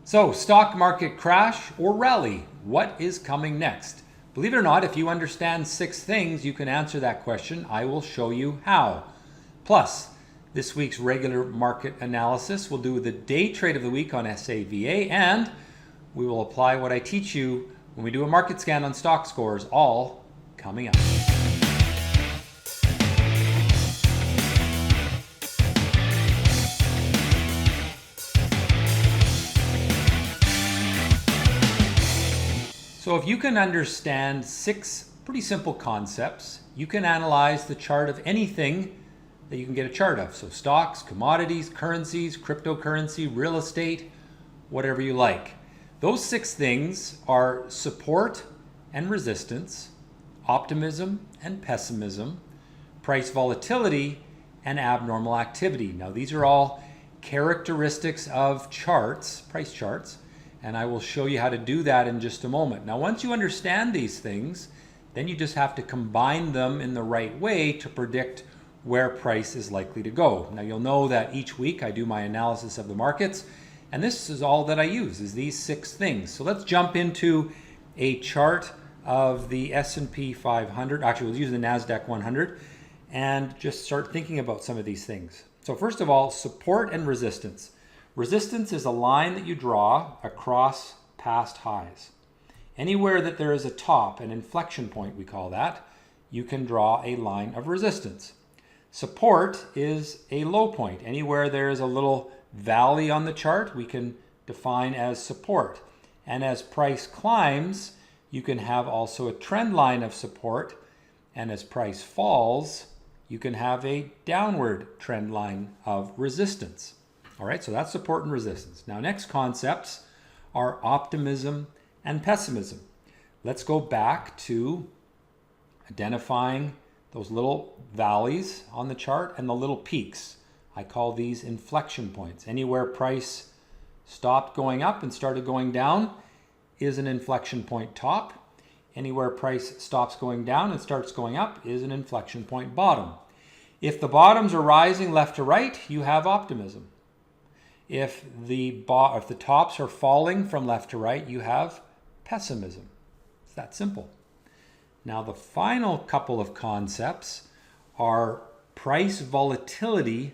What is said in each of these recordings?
So, stock market crash or rally? What is coming next? Believe it or not, if you understand 6 things, you can answer that question. I will show you how. Plus, this week's regular market analysis, we'll do the day trade of the week on SAVA, and we will apply what I teach you when we do a market scan on Stockscores, all coming up. So if you can understand 6 pretty simple concepts, you can analyze the chart of anything that you can get a chart of. So stocks, commodities, currencies, cryptocurrency, real estate, whatever you like. Those 6 things are support and resistance, optimism and pessimism, price volatility, and abnormal activity. Now these are all characteristics of charts, price charts, and I will show you how to do that in just a moment. Now, once you understand these things, then you just have to combine them in the right way to predict where price is likely to go. Now, you'll know that each week I do my analysis of the markets, and this is all that I use, is these 6 things. So let's jump into a chart of the S&P 500. Actually, we'll use the NASDAQ 100 and just start thinking about some of these things. So first of all, support and resistance. Resistance is a line that you draw across past highs. Anywhere that there is a top, an inflection point we call that, you can draw a line of resistance. Support is a low point. Anywhere there is a little valley on the chart, we can define as support. And as price climbs, you can have also a trend line of support. And as price falls, you can have a downward trend line of resistance. All right, so that's support and resistance. Now, next concepts are optimism and pessimism. Let's go back to identifying those little valleys on the chart and the little peaks. I call these inflection points. Anywhere price stopped going up and started going down is an inflection point top. Anywhere price stops going down and starts going up is an inflection point bottom. If the bottoms are rising left to right, you have optimism. If the tops are falling from left to right, you have pessimism. It's that simple. Now, the final couple of concepts are price volatility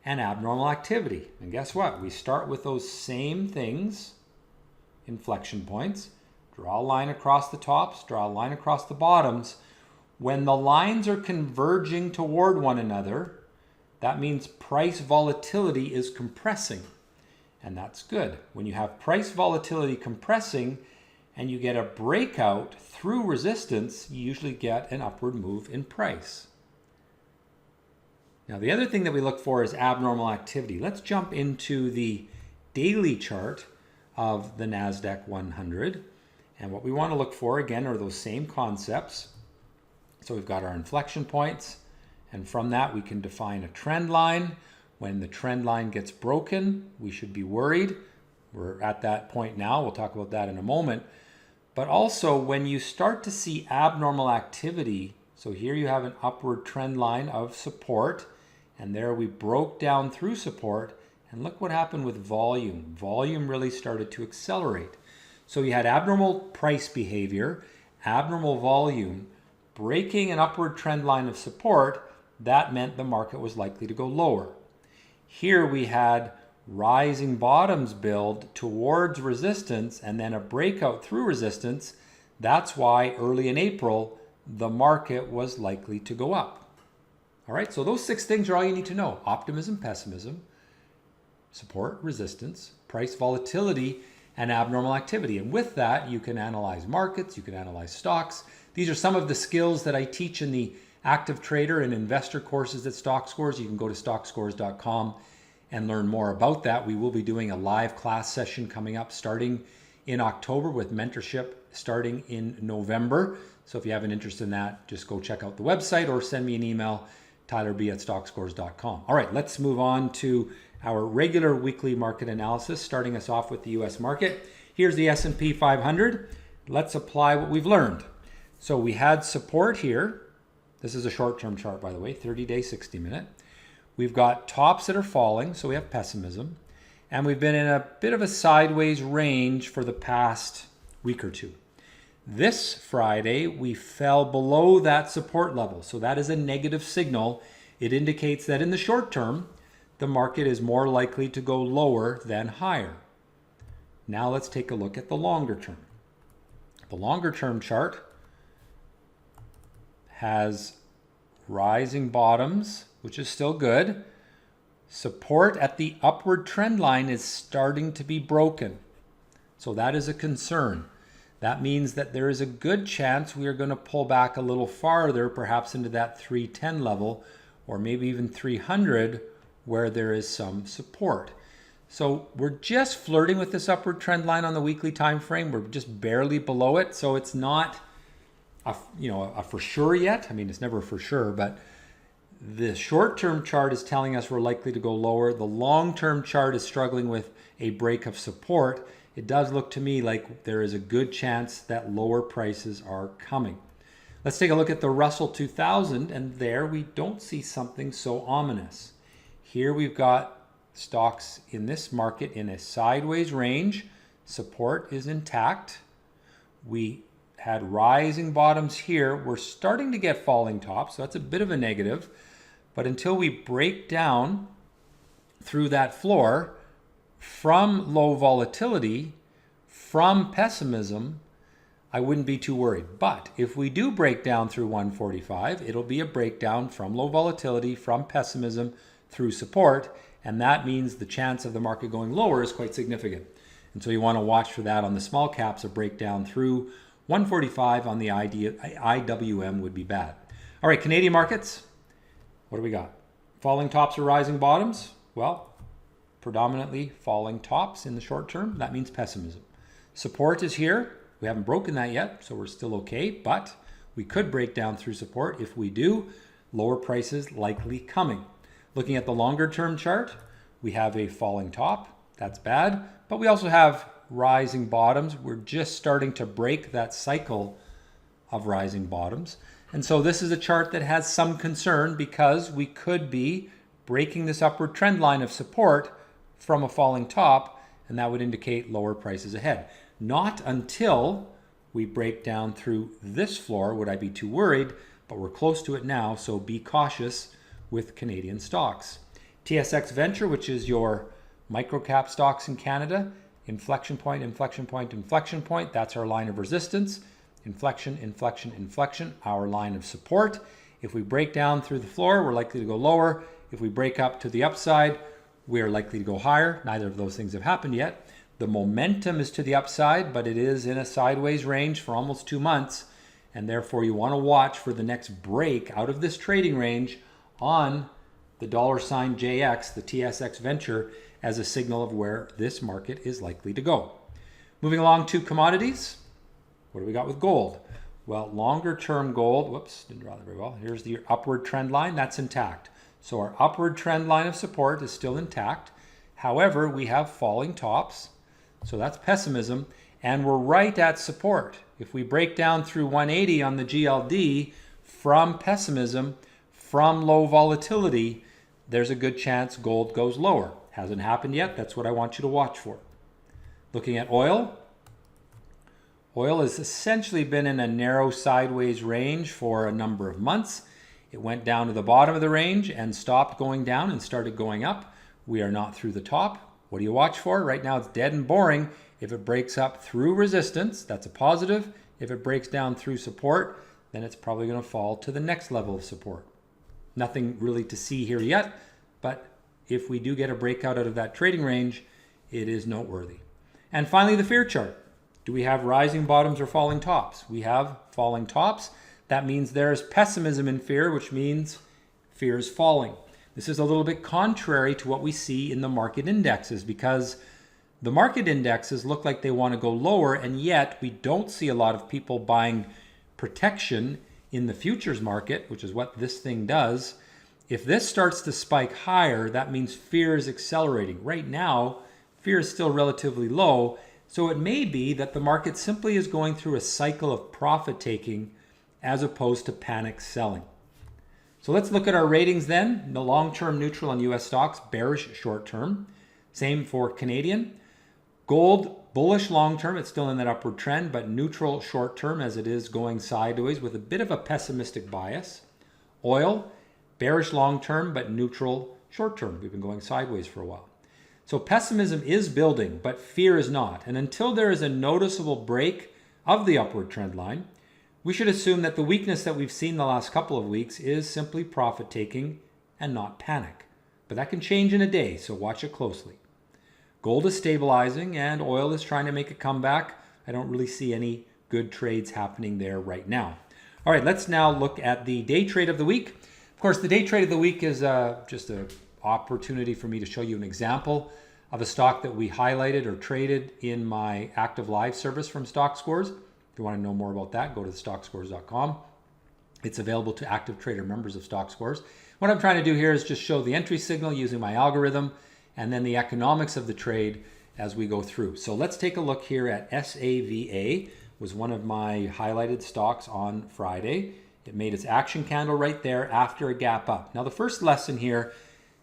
and abnormal activity. And guess what? We start with those same things, inflection points. Draw a line across the tops, draw a line across the bottoms. When the lines are converging toward one another, that means price volatility is compressing. And that's good. When you have price volatility compressing and you get a breakout through resistance, you usually get an upward move in price. Now, the other thing that we look for is abnormal activity. Let's jump into the daily chart of the NASDAQ 100. And what we want to look for, again, are those same concepts. So we've got our inflection points, and from that we can define a trend line. When the trend line gets broken, we should be worried. We're at that point now. We'll talk about that in a moment. But also, when you start to see abnormal activity, so here you have an upward trend line of support, and there we broke down through support, and look what happened with volume. Volume really started to accelerate. So you had abnormal price behavior, abnormal volume, breaking an upward trend line of support. That meant the market was likely to go lower. Here we had rising bottoms build towards resistance and then a breakout through resistance. That's why early in April, the market was likely to go up. All right, so those 6 things are all you need to know. Optimism, pessimism, support, resistance, price volatility, and abnormal activity. And with that, you can analyze markets, you can analyze stocks. These are some of the skills that I teach in the active trader and investor courses at Stockscores. You can go to stockscores.com and learn more about that. We will be doing a live class session coming up starting in October with mentorship starting in November. So if you have an interest in that, just go check out the website or send me an email, tylerb@stockscores.com. All right, let's move on to our regular weekly market analysis, starting us off with the US market. Here's the S&P 500. Let's apply what we've learned. So we had support here. This is a short-term chart, by the way, 30-day, 60-minute. We've got tops that are falling, so we have pessimism. and we've been in a bit of a sideways range for the past week or two. This Friday, we fell below that support level. So that is a negative signal. It indicates that in the short term, the market is more likely to go lower than higher. Now let's take a look at the longer term. The longer term chart has rising bottoms, which is still good. Support at the upward trend line is starting to be broken. So that is a concern. That means that there is a good chance we are going to pull back a little farther, perhaps into that 310 level, or maybe even 300, where there is some support. So we're just flirting with this upward trend line on the weekly time frame. We're just barely below it. So it's not a for sure yet. I mean, it's never for sure, but the short-term chart is telling us we're likely to go lower. The long-term chart is struggling with a break of support. It does look to me like there is a good chance that lower prices are coming. Let's take a look at the Russell 2000, and there we don't see something so ominous. Here we've got stocks in this market in a sideways range. Support is intact. We had rising bottoms here. We're starting to get falling tops, so that's a bit of a negative. But until we break down through that floor from low volatility, from pessimism, I wouldn't be too worried. But if we do break down through 145, it'll be a breakdown from low volatility, from pessimism through support, and that means the chance of the market going lower is quite significant. And so you want to watch for that on the small caps. A breakdown through 145 on the IWM would be bad. All right, Canadian markets. What do we got? Falling tops or rising bottoms? Well, predominantly falling tops in the short term. That means pessimism. Support is here. We haven't broken that yet, so we're still okay, but we could break down through support. If we do, lower prices likely coming. Looking at the longer term chart, we have a falling top. That's bad, but we also have rising bottoms. We're just starting to break that cycle of rising bottoms. And so this is a chart that has some concern because we could be breaking this upward trend line of support from a falling top, and that would indicate lower prices ahead. Not until we break down through this floor would I be too worried, but we're close to it now, so be cautious with Canadian stocks. TSX Venture, which is your microcap stocks in Canada, inflection point, inflection point, inflection point. That's our line of resistance. Inflection, inflection, inflection, our line of support. If we break down through the floor, we're likely to go lower. If we break up to the upside, we are likely to go higher. Neither of those things have happened yet. The momentum is to the upside, but it is in a sideways range for almost 2 months. And therefore, you want to watch for the next break out of this trading range on the $JX, the TSX Venture, as a signal of where this market is likely to go. Moving along to commodities. What do we got with gold? Well, longer term gold, whoops, didn't draw that very well. Here's the upward trend line, that's intact. So our upward trend line of support is still intact. However, we have falling tops, so that's pessimism, and we're right at support. If we break down through 180 on the GLD from pessimism, from low volatility, there's a good chance gold goes lower. Hasn't happened yet, that's what I want you to watch for. Looking at oil. Oil has essentially been in a narrow sideways range for a number of months. It went down to the bottom of the range and stopped going down and started going up. We are not through the top. What do you watch for? Right now it's dead and boring. If it breaks up through resistance, that's a positive. If it breaks down through support, then it's probably going to fall to the next level of support. Nothing really to see here yet, but if we do get a breakout out of that trading range, it is noteworthy. And finally, the fear chart. Do we have rising bottoms or falling tops? We have falling tops. That means there's pessimism in fear, which means fear is falling. This is a little bit contrary to what we see in the market indexes, because the market indexes look like they want to go lower, and yet we don't see a lot of people buying protection in the futures market, which is what this thing does. If this starts to spike higher, that means fear is accelerating. Right now, fear is still relatively low, so it may be that the market simply is going through a cycle of profit taking as opposed to panic selling. So let's look at our ratings then. The long-term neutral on US stocks, bearish short-term. Same for Canadian. Gold, bullish long term, it's still in that upward trend, but neutral short term as it is going sideways with a bit of a pessimistic bias. Oil, bearish long term, but neutral short term. We've been going sideways for a while. So pessimism is building, but fear is not. And until there is a noticeable break of the upward trend line, we should assume that the weakness that we've seen the last couple of weeks is simply profit taking and not panic. But that can change in a day, so watch it closely. Gold is stabilizing and oil is trying to make a comeback. I don't really see any good trades happening there right now. All right, let's now look at the day trade of the week. Of course, the day trade of the week is just an opportunity for me to show you an example of a stock that we highlighted or traded in my active live service from Stockscores. If you want to know more about that, go to stockscores.com. It's available to active trader members of Stockscores. What I'm trying to do here is just show the entry signal using my algorithm and then the economics of the trade as we go through. So let's take a look here at SAVA, was one of my highlighted stocks on Friday. It made its action candle right there after a gap up. Now the first lesson here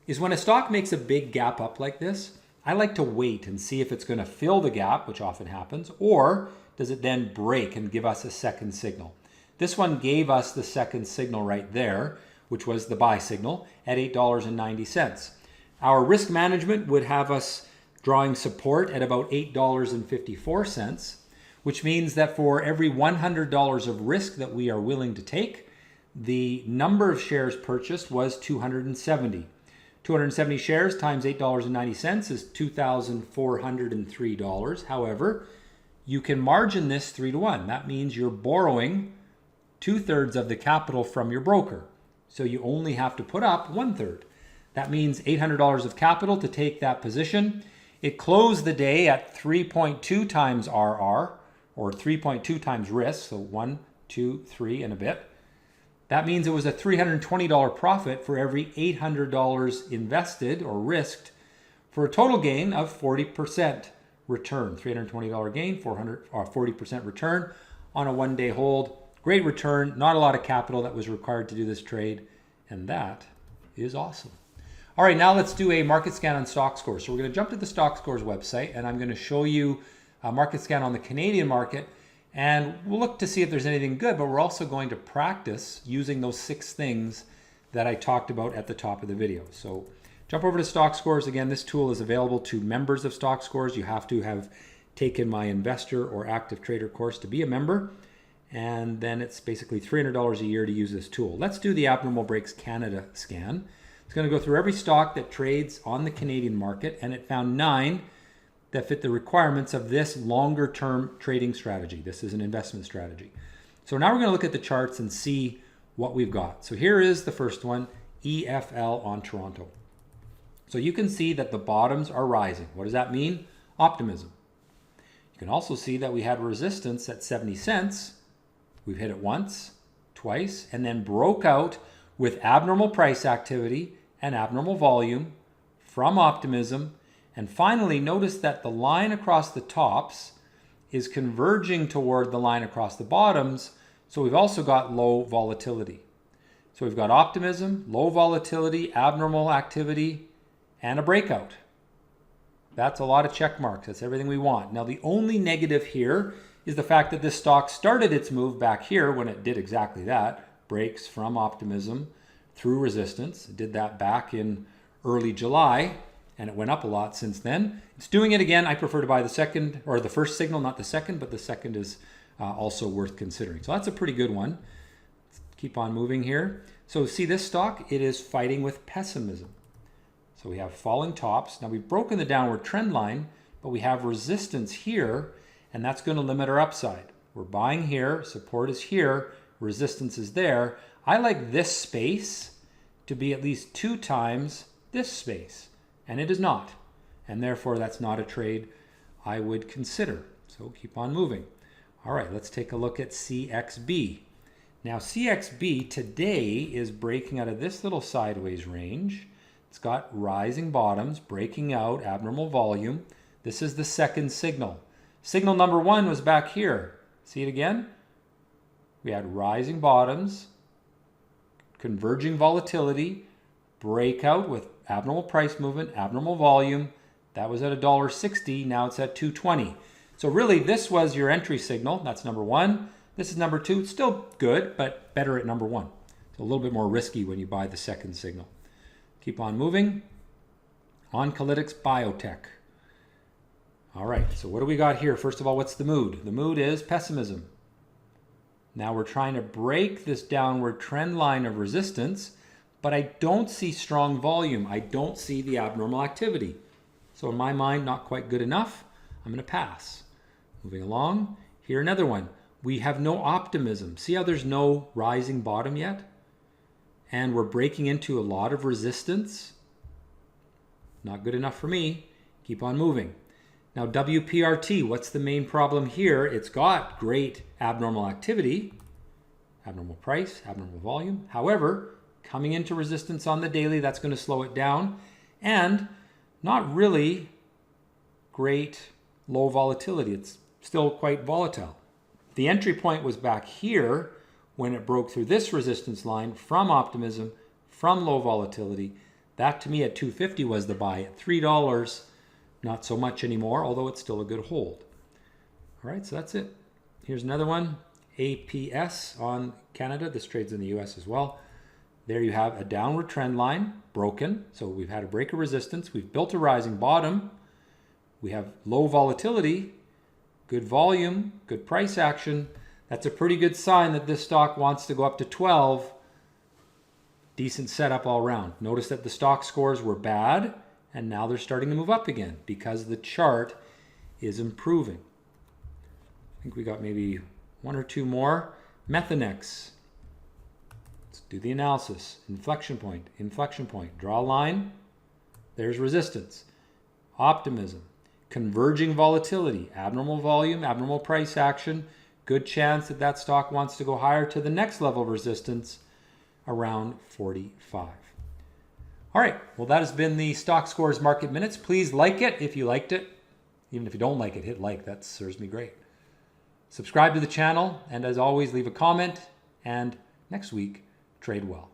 is when a stock makes a big gap up like this, I like to wait and see if it's going to fill the gap, which often happens, or does it then break and give us a second signal. This one gave us the second signal right there, which was the buy signal at $8.90. Our risk management would have us drawing support at about $8.54, which means that for every $100 of risk that we are willing to take, the number of shares purchased was 270. 270 shares times $8.90 is $2,403. However, you can margin this 3-to-1. That means you're borrowing 2/3 of the capital from your broker. So you only have to put up 1/3. That means $800 of capital to take that position. It closed the day at 3.2 times RR, or 3.2 times risk, so 1, 2, 3 and a bit. That means it was a $320 profit for every $800 invested or risked, for a total gain of 40% return. $320 gain, 40% return on a one-day hold. Great return, not a lot of capital that was required to do this trade, and that is awesome. All right, now let's do a market scan on Stockscores. So we're going to jump to the Stockscores website, and I'm going to show you a market scan on the Canadian market, and we'll look to see if there's anything good, but we're also going to practice using those 6 things that I talked about at the top of the video. So jump over to Stockscores. Again, this tool is available to members of Stockscores. You have to have taken my investor or active trader course to be a member, and then it's basically $300 a year to use this tool. Let's do the Abnormal Breaks Canada scan. It's going to go through every stock that trades on the Canadian market, and it found 9 that fit the requirements of this longer term trading strategy. This is an investment strategy. So now we're going to look at the charts and see what we've got. So here is the first one, EFL on Toronto. So you can see that the bottoms are rising. What does that mean? Optimism. You can also see that we had resistance at 70 cents. We've hit it once, twice, and then broke out with abnormal price activity and abnormal volume from optimism. And finally, notice that the line across the tops is converging toward the line across the bottoms. So we've also got low volatility. So we've got optimism, low volatility, abnormal activity, and a breakout. That's a lot of check marks. That's everything we want. Now, the only negative here is the fact that this stock started its move back here when it did exactly that. Breaks from optimism through resistance. It did that back in early July, and it went up a lot since then. It's doing it again. I prefer to buy the second, or the first signal, not the second, but the second is also worth considering. So that's a pretty good one. Let's keep on moving here. So see this stock, it is fighting with pessimism. So we have falling tops. Now we've broken the downward trend line, but we have resistance here, and that's going to limit our upside. We're buying here, support is here, resistance is there. I like this space to be at least 2 times this space, and it is not. And therefore, that's not a trade I would consider. So keep on moving. All right, let's take a look at CXB. Now, CXB today is breaking out of this little sideways range. It's got rising bottoms, breaking out, abnormal volume. This is the second signal. Signal number 1 was back here. See it again? We had rising bottoms, converging volatility, breakout with abnormal price movement, abnormal volume. That was at $1.60. Now it's at $2.20. So really, this was your entry signal. That's number one. This is number two. It's still good, but better at number one. It's a little bit more risky when you buy the second signal. Keep on moving. Oncolytics Biotech. All right, so what do we got here? First of all, what's the mood? The mood is pessimism. Now we're trying to break this downward trend line of resistance, but I don't see strong volume. I don't see the abnormal activity. So in my mind, not quite good enough. I'm going to pass. Moving along. Here, another one. We have no optimism. See how there's no rising bottom yet? And we're breaking into a lot of resistance. Not good enough for me. Keep on moving. Now WPRT, what's the main problem here? It's got great abnormal activity, abnormal price, abnormal volume. However, coming into resistance on the daily, that's going to slow it down. And not really great low volatility. It's still quite volatile. The entry point was back here when it broke through this resistance line from optimism, from low volatility. That to me at $2.50 was the buy. At $3, not so much anymore, although it's still a good hold. All right, so that's it. Here's another one, APS on Canada. This trades in the US as well. There you have a downward trend line, broken. So we've had a break of resistance. We've built a rising bottom. We have low volatility, good volume, good price action. That's a pretty good sign that this stock wants to go up to 12. Decent setup all around. Notice that the stock scores were bad, and now they're starting to move up again because the chart is improving. I think we got maybe one or two more. Methanex. Let's do the analysis. Inflection point. Draw a line. There's resistance. Optimism. Converging volatility. Abnormal volume, abnormal price action. Good chance that that stock wants to go higher to the next level of resistance around 45. All right, well, that has been the Stockscores Market Minutes. Please like it if you liked it. Even if you don't like it, hit like. That serves me great. Subscribe to the channel, and as always, leave a comment. And next week, trade well.